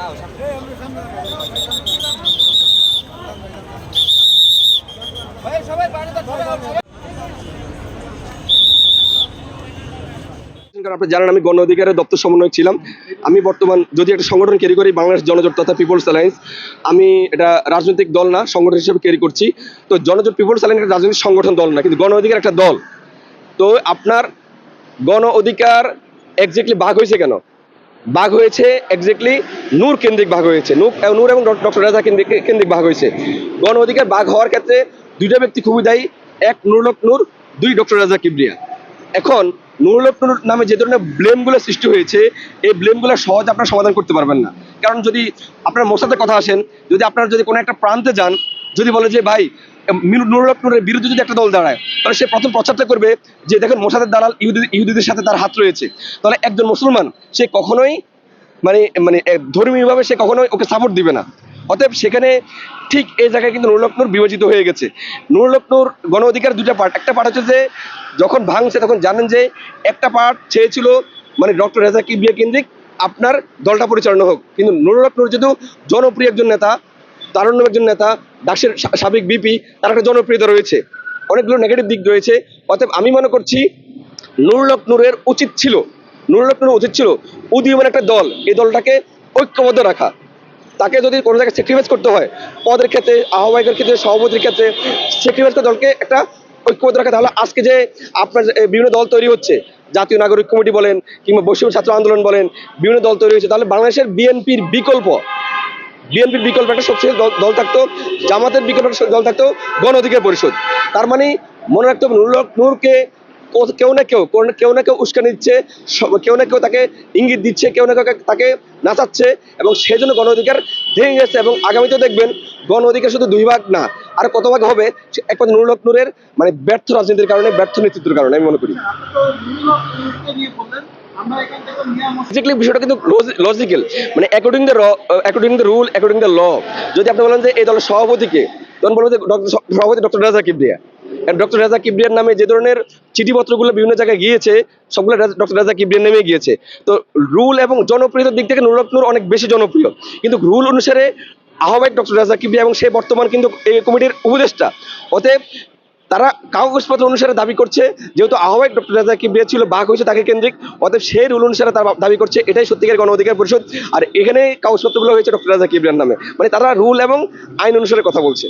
আপনি জানেন আমি গণ অধিকারের দপ্তর সমন্বয়ক ছিলাম। আমি বর্তমান যদি একটা সংগঠন ক্যারি করি, বাংলাদেশ জনজোট তথা পিপলস অ্যালায়েন্স। আমি এটা রাজনৈতিক দল না, সংগঠন হিসেবে ক্যারি করছি। তো জনজোট পিপলস অ্যালায়েন্স একটা রাজনৈতিক সংগঠন দল না, কিন্তু গণ অধিকার একটা দল। তো আপনার গণ অধিকার এক্স্যাক্টলি ভাগ হয়েছে কেন? ভাগ হয়েছে এক্স্যাক্টলি নূর কেন্দ্রিক ভাগ হয়েছে, নূর এবং ডক্টর রেজা কেন্দ্রিক ভাগ হয়েছে। গণ অধিকার ভাগ হওয়ার ক্ষেত্রে দুইটা ব্যক্তি খুবই দায়ী, এক নুরুল হক নূর, দুই ডক্টর রেজা কিবরিয়া। এখন নুরুল হক নূর নামে যে ধরনের ব্লেমগুলো সৃষ্টি হয়েছে, এই ব্লেমগুলো সহজে আপনারা সমাধান করতে পারবেন না। কারণ যদি আপনার মোসাদের কথা আসেন, যদি আপনারা যদি কোনো একটা প্রান্তে যান, যদি বলে যে ভাই নুরুল হক নূরের বিরুদ্ধে যদি একটা দল দাঁড়ায়, তাহলে সে প্রথম প্রচারটা করবে যে দেখেন মোসাদের দালাল ইহুদিদের সাথে তার হাত রয়েছে। তাহলে একজন মুসলমান সে কখনোই মানে মানে ধর্মীয়ভাবে সে কখনোই ওকে সাপোর্ট দিবে না। অতএব সেখানে ঠিক এই জায়গায় কিন্তু নুরুল হক নূর বিভাজিত হয়ে গেছে। নুরুল হক নূর গণ অধিকার দুটা পার্ট। একটা পার্ট হচ্ছে যে যখন ভাঙছে তখন জানেন যে একটা পার্ট চেয়েছিল মানে ডক্টর রেজা কিবরিয়া কেন্দ্রিক আপনার দলটা পরিচালনা হোক, কিন্তু নুরুল হক নূর যেহেতু জনপ্রিয় একজন নেতা, তারুণ্য একজন নেতা, ডাকসের সাবেক বিপি, তার একটা জনপ্রিয়তা রয়েছে, অনেকগুলো নেগেটিভ দিক রয়েছে। অতএব আমি মনে করছি নুরুল হক নূরের উচিত ছিল উদীয়মান একটা দল, এই দলটাকে ঐক্যবদ্ধ রাখা। তাকে যদি কোনো জায়গায় স্যাক্রিফাইস করতে হয়, পদের ক্ষেত্রে, আহ্বায়কের ক্ষেত্রে, সভাপতির ক্ষেত্রে স্যাক্রিফাইস করে দলকে একটা ঐক্যবদ্ধ রাখা। তাহলে আজকে যে আপনার বিভিন্ন দল তৈরি হচ্ছে, জাতীয় নাগরিক কমিটি বলেন কিংবা বৈষম্য ছাত্র আন্দোলন বলেন, বিভিন্ন দল তৈরি হয়েছে, তাহলে বাংলাদেশের বিএনপির বিকল্প একটা শক্তিশালী দল থাকতো, জামাতের বিকল্প একটা দল থাকতো গণ অধিকার পরিষদ। তার মানে মনে রাখতে হবে নুরুল হক নূরকে কেউ না কেউ উস্কানি দিচ্ছে, কেউ না কেউ তাকে ইঙ্গিত দিচ্ছে, কেউ না কেউ তাকে নাচাচ্ছে, এবং সেই জন্য গণ অধিকার ভেঙে গেছে। এবং আগামীতেও দেখবেন গণ অধিকার শুধু দুই ভাগ না, আর কত ভাগ হবে, একমাত্র নুরুল হক নূরের মানে ব্যর্থ রাজনীতির কারণে, ব্যর্থ নেতৃত্বের কারণে আমি মনে করি। বিষয়টা কিন্তু লজিক্যাল, মানে according the rule, according the law. যদি আপনি বলেন যে এই দলের সভাপতিকে, তখন বলবেন যে সভাপতি ডক্টর রেজা কিবরিয়া। ডক্টর রেজা কিবরিয়ার নামে যে ধরনের চিঠিপত্রগুলো বিভিন্ন জায়গায় গিয়েছে, সবগুলো ডক্টর রেজা কিবরিয়ার নামে গিয়েছে। তো রুল এবং জনপ্রিয়তার দিক থেকে নুরুল হক নূর অনেক বেশি জনপ্রিয়, কিন্তু রুল অনুসারে আহ্বায়ক ডক্টর রেজা কিবরিয়া এবং সে বর্তমান কিন্তু এই কমিটির উপদেষ্টা। অতএব তারা কাগজপত্র অনুসারে দাবি করছে, যেহেতু আহ্বায়ক ডক্টর রেজা কিবরিয়া ছিল, ভাগ হয়েছে তাকে কেন্দ্রিক, অতএব সেই রুল অনুসারে তারা দাবি করছে এটাই সত্যিকার গণ অধিকার পরিষদ। আর এখানে কাগজপত্রগুলো হয়েছে ডক্টর রেজা কিবরিয়ার নামে, মানে তারা রুল এবং আইন অনুসারে কথা বলছে।